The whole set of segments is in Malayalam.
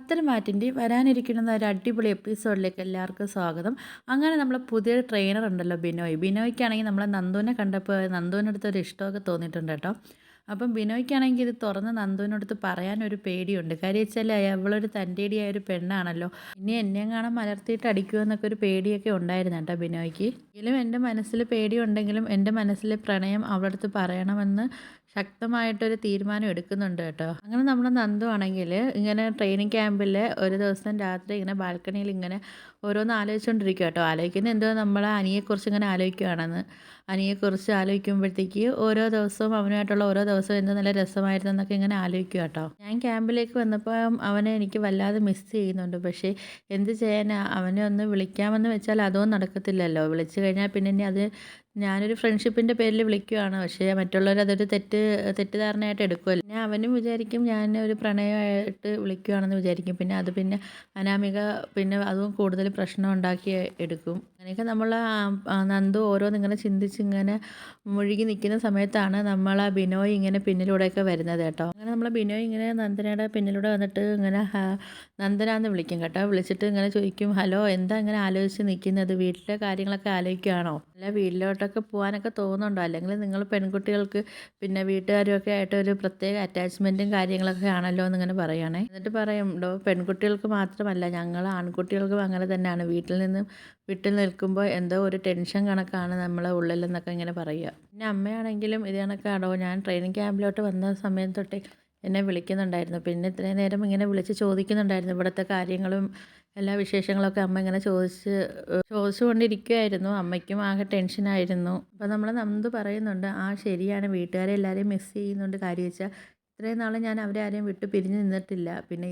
പത്തരമാറ്റിൻ്റെ വരാനിരിക്കുന്ന ഒരു അടിപൊളി എപ്പിസോഡിലേക്ക് എല്ലാവർക്കും സ്വാഗതം. അങ്ങനെ നമ്മളെ പുതിയൊരു ട്രെയിനർ ഉണ്ടല്ലോ ബിനോയ്ക്കാണെങ്കിൽ നമ്മളെ നന്ദുവിനെ കണ്ടപ്പോൾ നന്ദുവിനടുത്ത് ഒരു ഇഷ്ടമൊക്കെ തോന്നിയിട്ടുണ്ട് കേട്ടോ. അപ്പം ബിനോയ്ക്കാണെങ്കിൽ ഇത് തുറന്ന് നന്ദുവിനടുത്ത് പറയാനൊരു പേടിയുണ്ട്. കാര്യം വെച്ചാൽ അവളൊരു തൻ്റേടിയായ ഒരു പെണ്ണാണല്ലോ. ഇനി എന്നെയും കാണാൻ മലർത്തിയിട്ട് അടിക്കുമോ എന്നൊക്കെ ഒരു പേടിയൊക്കെ ഉണ്ടായിരുന്നു കേട്ടോ ബിനോയ്ക്ക്. എങ്കിലും എൻ്റെ മനസ്സിൽ പേടിയുണ്ടെങ്കിലും എൻ്റെ മനസ്സിലെ പ്രണയം അവളടുത്ത് പറയണമെന്ന് ശക്തമായിട്ടൊരു തീരുമാനം എടുക്കുന്നുണ്ട് കേട്ടോ. അങ്ങനെ നമ്മുടെ നന്ദു ആണെങ്കിൽ ഇങ്ങനെ ട്രെയിനിങ് ക്യാമ്പിൽ ഒരു ദിവസം രാത്രി ഇങ്ങനെ ബാൽക്കണിയിൽ ഇങ്ങനെ ഓരോന്ന് ആലോചിച്ചുകൊണ്ടിരിക്കുക കേട്ടോ. ആലോചിക്കുന്നത് എന്തോ നമ്മളെ അനിയെക്കുറിച്ച് ഇങ്ങനെ ആലോചിക്കുകയാണെന്ന്. അനിയെക്കുറിച്ച് ആലോചിക്കുമ്പോഴത്തേക്ക് ഓരോ ദിവസവും അവനുമായിട്ടുള്ള ഓരോ ദിവസവും എന്തോ നല്ല രസമായിരുന്നു എന്നൊക്കെ ഇങ്ങനെ ആലോചിക്കുക കേട്ടോ. ഞാൻ ക്യാമ്പിലേക്ക് വന്നപ്പോൾ അവനെ എനിക്ക് വല്ലാതെ മിസ് ചെയ്യുന്നുണ്ട്. പക്ഷേ എന്ത് ചെയ്യാനാ, അവനെ ഒന്ന് വിളിക്കാമെന്ന് വെച്ചാൽ അതും നടക്കത്തില്ലല്ലോ. വിളിച്ചു കഴിഞ്ഞാൽ പിന്നെ ഇനി അത് ഞാനൊരു ഫ്രണ്ട്ഷിപ്പിൻ്റെ പേരിൽ വിളിക്കുകയാണ്. പക്ഷേ മറ്റുള്ളവർ അതൊരു തെറ്റിദ്ധാരണയായിട്ട് എടുക്കുമല്ലോ. പിന്നെ അവനും വിചാരിക്കും ഞാൻ ഒരു പ്രണയമായിട്ട് വിളിക്കുകയാണെന്ന് വിചാരിക്കും. പിന്നെ അത് പിന്നെ അനാമിക പിന്നെ അതും കൂടുതൽ പ്രശ്നം ഉണ്ടാക്കി എടുക്കും. അങ്ങനെയൊക്കെ നമ്മൾ നന്ദു ഓരോന്നിങ്ങനെ ചിന്തിച്ചിങ്ങനെ മുഴുകി നിൽക്കുന്ന സമയത്താണ് നമ്മൾ ആ ബിനോയ് ഇങ്ങനെ പിന്നിലൂടെയൊക്കെ വരുന്നത് കേട്ടോ. അങ്ങനെ നമ്മൾ ബിനോയ് ഇങ്ങനെ നന്ദനയുടെ പിന്നിലൂടെ വന്നിട്ട് ഇങ്ങനെ നന്ദനാന്ന് വിളിക്കും കേട്ടോ. വിളിച്ചിട്ട് ഇങ്ങനെ ചോദിക്കും, ഹലോ എന്താ ഇങ്ങനെ ആലോചിച്ച് നിൽക്കുന്നത്, വീട്ടിലെ കാര്യങ്ങളൊക്കെ ആലോചിക്കുകയാണോ, അല്ല വീട്ടിലോട്ടൊക്കെ പോകാനൊക്കെ തോന്നുന്നുണ്ടോ, അല്ലെങ്കിൽ നിങ്ങൾ പെൺകുട്ടികൾക്ക് പിന്നെ വീട്ടുകാരുമൊക്കെ ആയിട്ട് ഒരു പ്രത്യേക അറ്റാച്ച്മെൻറ്റും കാര്യങ്ങളൊക്കെ ആണല്ലോ എന്നിങ്ങനെ പറയുകയാണേ. എന്നിട്ട് പറയും, ഡോ പെൺകുട്ടികൾക്ക് മാത്രമല്ല ഞങ്ങൾ ആൺകുട്ടികൾക്കും അങ്ങനെ തന്നെയാണ്, വീട്ടിൽ നിന്നും വിട്ടിൽ നിൽക്കുമ്പോൾ എന്തോ ഒരു ടെൻഷൻ കണക്കാണ് നമ്മളെ ഉള്ളിലെന്നൊക്കെ ഇങ്ങനെ പറയുക. പിന്നെ അമ്മയാണെങ്കിലും ഇത് കണക്കാണോ, ഞാൻ ട്രെയിനിങ് ക്യാമ്പിലോട്ട് വന്ന സമയം തൊട്ടേ എന്നെ വിളിക്കുന്നുണ്ടായിരുന്നു. പിന്നെ ഇത്രയും നേരം ഇങ്ങനെ വിളിച്ച് ചോദിക്കുന്നുണ്ടായിരുന്നു ഇവിടുത്തെ കാര്യങ്ങളും എല്ലാ വിശേഷങ്ങളൊക്കെ അമ്മ ഇങ്ങനെ ചോദിച്ചുകൊണ്ടിരിക്കുമായിരുന്നു. അമ്മയ്ക്കും ആകെ ടെൻഷനായിരുന്നു. അപ്പോൾ നമ്മൾ നന്ദു പറയുന്നുണ്ട്, ആ ശരിയാണ്, വീട്ടുകാരെ എല്ലാവരെയും മിസ് ചെയ്യുന്നുണ്ട്. കാര്യം വെച്ചാൽ ഇത്രയും നാൾ ഞാൻ അവരെ ആരെയും വിട്ട് പിരിഞ്ഞ് നിന്നിട്ടില്ല. പിന്നെ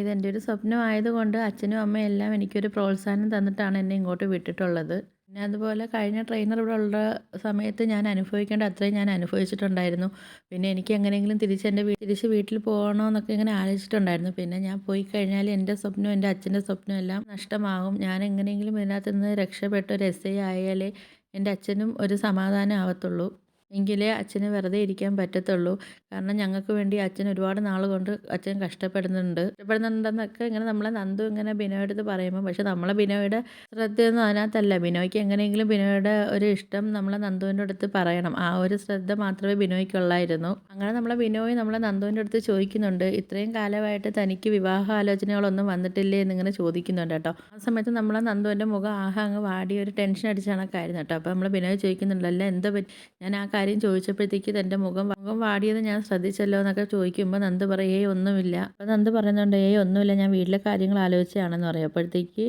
ഇതെൻ്റെ ഒരു സ്വപ്നമായതുകൊണ്ട് അച്ഛനും അമ്മയും എല്ലാം എനിക്കൊരു പ്രോത്സാഹനം തന്നിട്ടാണ് എന്നെ ഇങ്ങോട്ട് വിട്ടിട്ടുള്ളത്. പിന്നെ അതുപോലെ കഴിഞ്ഞ ട്രെയിനർ ഇവിടെ ഉള്ള സമയത്ത് ഞാൻ അനുഭവിക്കേണ്ട അത്രയും ഞാൻ അനുഭവിച്ചിട്ടുണ്ടായിരുന്നു. പിന്നെ എനിക്ക് എങ്ങനെയെങ്കിലും തിരിച്ച് വീട്ടിൽ പോകണമെന്നൊക്കെ ഇങ്ങനെ ആലോചിച്ചിട്ടുണ്ടായിരുന്നു. പിന്നെ ഞാൻ പോയി കഴിഞ്ഞാൽ എൻ്റെ സ്വപ്നവും എൻ്റെ അച്ഛൻ്റെ സ്വപ്നവും എല്ലാം നഷ്ടമാകും. ഞാൻ എങ്ങനെയെങ്കിലും ഇതിനകത്ത് നിന്ന് രക്ഷപ്പെട്ട് ഒരു SI ആയാലേ എൻ്റെ അച്ഛനും ഒരു സമാധാനം ആവത്തുള്ളൂ. എങ്കിലേ അച്ഛന് വെറുതെ ഇരിക്കാൻ പറ്റത്തുള്ളൂ. കാരണം ഞങ്ങൾക്ക് വേണ്ടി അച്ഛൻ ഒരുപാട് നാൾ കൊണ്ട് അച്ഛൻ കഷ്ടപ്പെടുന്നുണ്ടെന്നൊക്കെ ഇങ്ങനെ നമ്മളെ നന്ദു ഇങ്ങനെ ബിനോയുടെ അടുത്ത് പറയുമ്പോൾ, പക്ഷെ നമ്മളെ ബിനോയുടെ ശ്രദ്ധയൊന്നും അതിനകത്തല്ല. ബിനോയ്ക്ക് എങ്ങനെയെങ്കിലും ബിനോയുടെ ഒരു ഇഷ്ടം നമ്മളെ നന്ദുവിൻ്റെ അടുത്ത് പറയണം. ആ ഒരു ശ്രദ്ധ മാത്രമേ ബിനോയ്ക്കുള്ളായിരുന്നു. അങ്ങനെ നമ്മളെ നന്ദുവിൻ്റെ അടുത്ത് ചോദിക്കുന്നുണ്ട്, ഇത്രയും കാലമായിട്ട് തനിക്ക് വിവാഹ ആലോചനകളൊന്നും വന്നിട്ടില്ലേ എന്നിങ്ങനെ ചോദിക്കുന്നുണ്ട് കേട്ടോ. ആ സമയത്ത് നമ്മളെ നന്ദുവിൻ്റെ മുഖം അങ്ങ് വാടി ഒരു ടെൻഷൻ അടിച്ച കണക്കായിരുന്നു കേട്ടോ. അപ്പോൾ നമ്മൾ ബിനോയ് ചോദിക്കുന്നുണ്ടല്ലോ എന്താ പറ്റി, ഞാൻ ആ കാര്യം ചോദിച്ചപ്പോഴത്തേക്ക് എൻ്റെ മുഖം വാടിയത് ഞാൻ ശ്രദ്ധിച്ചല്ലോ എന്നൊക്കെ ചോദിക്കുമ്പോൾ നന്ദു പറയും, ഒന്നുമില്ല. അപ്പോൾ നന്ദു പറയുന്നുണ്ട്, ഒന്നുമില്ല, ഞാൻ വീട്ടിലെ കാര്യങ്ങൾ ആലോചിച്ചാണെന്ന് പറയും. അപ്പോഴത്തേക്ക്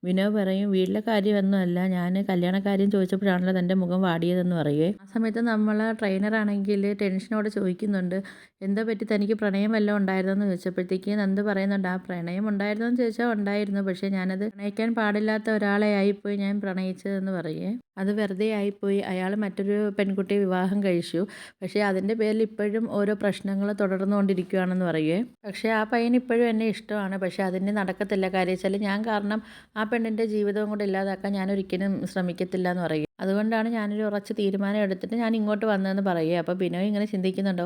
വിനോദ് പറയും, വീട്ടിലെ കാര്യമൊന്നുമല്ല, ഞാൻ കല്യാണക്കാര്യം ചോദിച്ചപ്പോഴാണല്ലോ എൻ്റെ മുഖം വാടിയതെന്ന് പറയുവേ. ആ സമയത്ത് നമ്മൾ ട്രെയിനറാണെങ്കിൽ ടെൻഷനോടെ ചോദിക്കുന്നുണ്ട്, എന്താ പറ്റി, തനിക്ക് പ്രണയം വല്ലതും ഉണ്ടായിരുന്നെന്ന് ചോദിച്ചപ്പോഴത്തേക്ക് നന്ദു പറയുന്നുണ്ട്, ആ പ്രണയം ഉണ്ടായിരുന്നോ എന്ന് ചോദിച്ചാൽ ഉണ്ടായിരുന്നു, പക്ഷേ ഞാനത് പ്രണയിക്കാൻ പാടില്ലാത്ത ഒരാളെ ആയിപ്പോയി ഞാൻ പ്രണയിച്ചതെന്ന് പറയേ. അത് വെറുതെ ആയിപ്പോയി, അയാൾ മറ്റൊരു പെൺകുട്ടിയെ വിവാഹം കഴിച്ചു, പക്ഷേ അതിൻ്റെ പേരിൽ ഇപ്പോഴും ഓരോ പ്രശ്നങ്ങൾ തുടർന്നുകൊണ്ടിരിക്കുകയാണെന്ന് പറയുവേ. പക്ഷേ ആ പയ്യന് ഇപ്പോഴും എന്നെ ഇഷ്ടമാണ്, പക്ഷേ അതിന് നടക്കത്തില്ല. കാര്യം വെച്ചാൽ ഞാൻ കാരണം ആ പെണ്ണിൻ്റെ ജീവിതവും കൂടെ ഇല്ലാതാക്കാൻ ഞാൻ ഒരിക്കലും ശ്രമിക്കത്തില്ല എന്ന് പറയും. അതുകൊണ്ടാണ് ഞാനൊരു ഉറച്ച തീരുമാനം എടുത്തിട്ട് ഞാൻ ഇങ്ങോട്ട് വന്നതെന്ന് പറയുക. അപ്പോൾ ബിനോയ് ഇങ്ങനെ ചിന്തിക്കുന്നുണ്ടോ,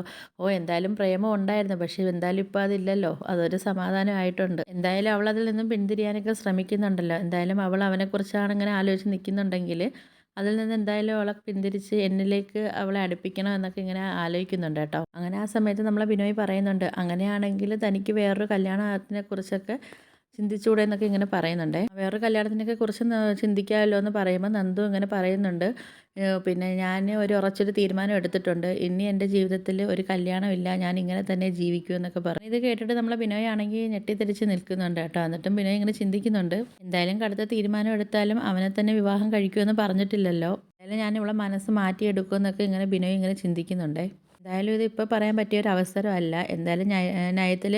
എന്തായാലും പ്രേമം ഉണ്ടായിരുന്നു, പക്ഷേ എന്തായാലും ഇപ്പോൾ അതില്ലല്ലോ, അതൊരു സമാധാനമായിട്ടുണ്ട്. എന്തായാലും അവൾ അതിൽ നിന്നും പിന്തിരിയാനൊക്കെ ശ്രമിക്കുന്നുണ്ടല്ലോ. എന്തായാലും അവൾ അവനെക്കുറിച്ചാണ് ഇങ്ങനെ ആലോചിച്ച് നിൽക്കുന്നുണ്ടെങ്കിൽ അതിൽ നിന്ന് എന്തായാലും അവളെ പിന്തിരിച്ച് എന്നിലേക്ക് അവളെ അടുപ്പിക്കണം എന്നൊക്കെ ഇങ്ങനെ ആലോചിക്കുന്നുണ്ട് കേട്ടോ. അങ്ങനെ ആ സമയത്ത് നമ്മളെ ബിനോയ് പറയുന്നുണ്ട്, അങ്ങനെയാണെങ്കിൽ തനിക്ക് വേറൊരു കല്യാണത്തിനെ കുറിച്ചൊക്കെ ചിന്തിച്ചുകൂടെ എന്നൊക്കെ ഇങ്ങനെ പറയുന്നുണ്ട്. വേറൊരു കല്യാണത്തിനൊക്കെ കുറിച്ച് ചിന്തിക്കാമല്ലോ എന്ന് പറയുമ്പോൾ നന്ദു ഇങ്ങനെ പറയുന്നുണ്ട്, പിന്നെ ഞാൻ ഒരു ഉറച്ചൊരു തീരുമാനം എടുത്തിട്ടുണ്ട്, ഇനി എൻ്റെ ജീവിതത്തിൽ ഒരു കല്യാണമില്ല, ഞാൻ ഇങ്ങനെ തന്നെ ജീവിക്കൂ എന്നൊക്കെ പറഞ്ഞു. ഇത് കേട്ടിട്ട് നമ്മളെ ബിനോയ് ആണെങ്കിൽ ഞെട്ടിത്തെറിച്ച് നിൽക്കുന്നുണ്ട് കേട്ടോ. എന്നിട്ടും ബിനോയ് ഇങ്ങനെ ചിന്തിക്കുന്നുണ്ട്, എന്തായാലും കടുത്ത തീരുമാനം എടുത്താലും അവനെ തന്നെ വിവാഹം കഴിക്കുമെന്ന് പറഞ്ഞിട്ടില്ലല്ലോ, എന്തായാലും ഞാൻ ഇവളെ മനസ്സ് മാറ്റിയെടുക്കുമെന്നൊക്കെ ഇങ്ങനെ ബിനോയ് ഇങ്ങനെ ചിന്തിക്കുന്നുണ്ട്. എന്തായാലും ഇതിപ്പോൾ പറയാൻ പറ്റിയ ഒരു അവസരമല്ല. എന്തായാലും നയത്തിൽ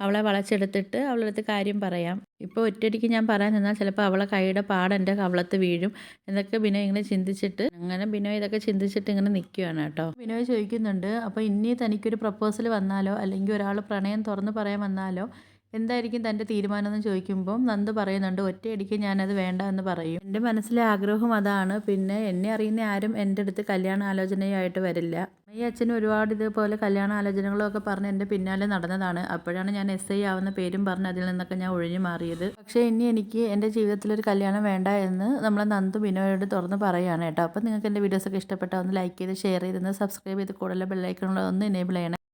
അവളെ വളച്ചെടുത്തിട്ട് അവളുടെ അടുത്ത് കാര്യം പറയാം. ഇപ്പോൾ ഒറ്റയടിക്ക് ഞാൻ പറയാൻ നിന്നാൽ ചിലപ്പോൾ അവളെ കൈയുടെ പാടെൻ്റെ കവളത്ത് വീഴും എന്നൊക്കെ ബിനോയ് ഇങ്ങനെ ചിന്തിച്ചിട്ട് ബിനോയ് ഇതൊക്കെ ചിന്തിച്ചിട്ട് ഇങ്ങനെ നിൽക്കുകയാണ് കേട്ടോ. ബിനോയ് ചോദിക്കുന്നുണ്ട്, അപ്പോൾ ഇനി തനിക്കൊരു പ്രപ്പോസൽ വന്നാലോ അല്ലെങ്കിൽ ഒരാൾ പ്രണയം തുറന്ന് പറയാൻ വന്നാലോ എന്തായിരിക്കും തൻ്റെ തീരുമാനം എന്ന് ചോദിക്കുമ്പം നന്ദു പറയുന്നുണ്ട് ഒറ്റയടിക്ക് ഞാനത് വേണ്ട എന്ന് പറയും. എൻ്റെ മനസ്സിലെ ആഗ്രഹം അതാണ്. പിന്നെ എന്നെ അറിയുന്ന ആരും എൻ്റെ അടുത്ത് കല്യാണ ആലോചനയായിട്ട് വരില്ല. ഈ അച്ഛനും ഒരുപാട് ഇതുപോലെ കല്യാണ ആലോചനകളും ഒക്കെ പറഞ്ഞ് എൻ്റെ പിന്നാലെ നടന്നതാണ്. അപ്പോഴാണ് ഞാൻ SI ആവുന്ന പേരും പറഞ്ഞ് അതിൽ നിന്നൊക്കെ ഞാൻ ഒഴിഞ്ഞു മാറിയത്. പക്ഷേ ഇനി എനിക്ക് എൻ്റെ ജീവിതത്തിലൊരു കല്യാണം വേണ്ട എന്ന് നമ്മളെ നന്ദു ബിനോയോട് തുറന്ന് പറയുകയാണ് കേട്ടോ. അപ്പോൾ നിങ്ങൾക്ക് എൻ്റെ വീഡിയോസൊക്കെ ഇഷ്ടപ്പെട്ടാൽ ഒന്ന് ലൈക്ക് ചെയ്ത് ഷെയർ ചെയ്ത് സബ്സ്ക്രൈബ് ചെയ്ത് കൂടുതൽ ബെല്ലൈക്കണുള്ള ഒന്ന് എനേബിൾ ചെയ്യണം.